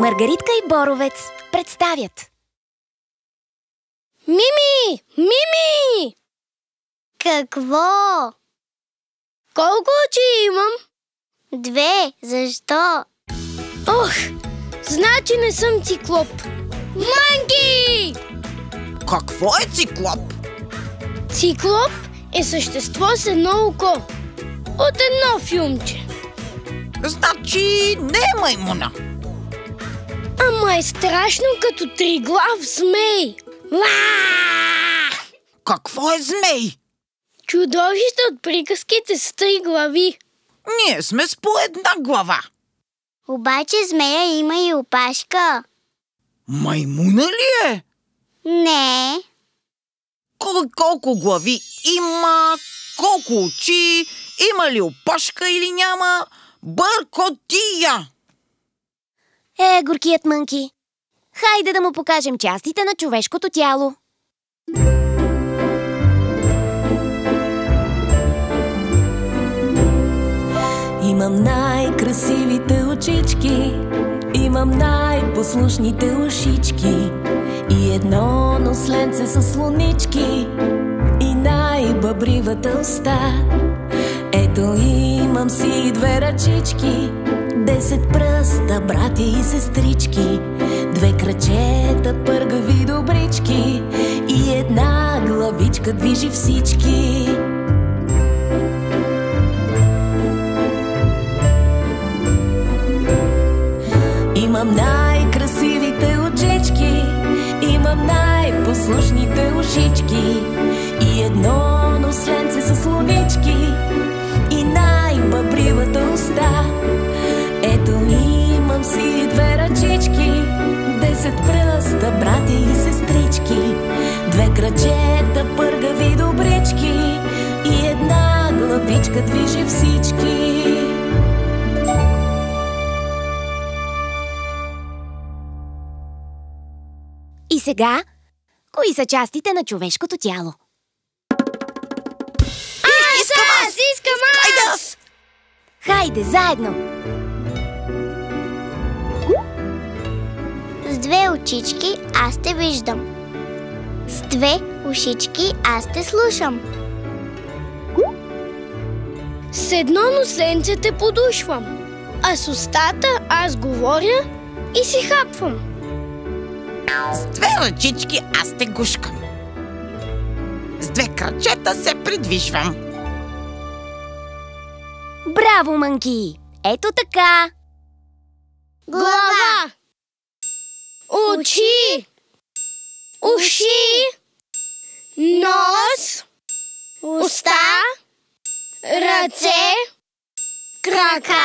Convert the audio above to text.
Маргаритка и Боровец представят. Мими! Мими! Какво? Колко очи имам? 2. Защо? Ох, значи не съм циклоп. Манки! Какво е циклоп? Циклоп е същество с едно око. От едно филмче. Значи не е маймуна. Ама е страшно като триглав змей. Какво е змей? Чудовище от приказките с 3 глави. Ние сме с по една глава. Обаче змея има и опашка. Маймуна ли е? Не. Колко глави има? Колко очи? Има ли опашка или няма? Бъркотия! Горкият Мънки. Хайде да му покажем частите на човешкото тяло. Имам най-красивите очички, имам най-послушните ушички и едно носленце с слонички и най-бъбривата уста. Ето имам си 2 ръчички, 10 пръста, братя и сестрички, 2 крачета, пъргави добрички и една главичка движи всички. Имам най-красивите очички, имам най-послушните ушички и едно носленце с слонички и най-бъбривата уста. Ето имам си 2 ръчички, 10 пръста, братя и сестрички, 2 крачета, пъргави добрички и една главичка движи всички. И сега, кои са частите на човешкото тяло? Искам аз! Хайде, заедно! С 2 очички аз те виждам. С 2 ушички аз те слушам. С едно носленце те подушвам, а с устата аз говоря и си хапвам. С 2 ръчички аз те гушкам. С 2 крачета се придвижвам. Браво, Мънки! Ето така! Глава, очи, уши, нос, уста, ръце, крака,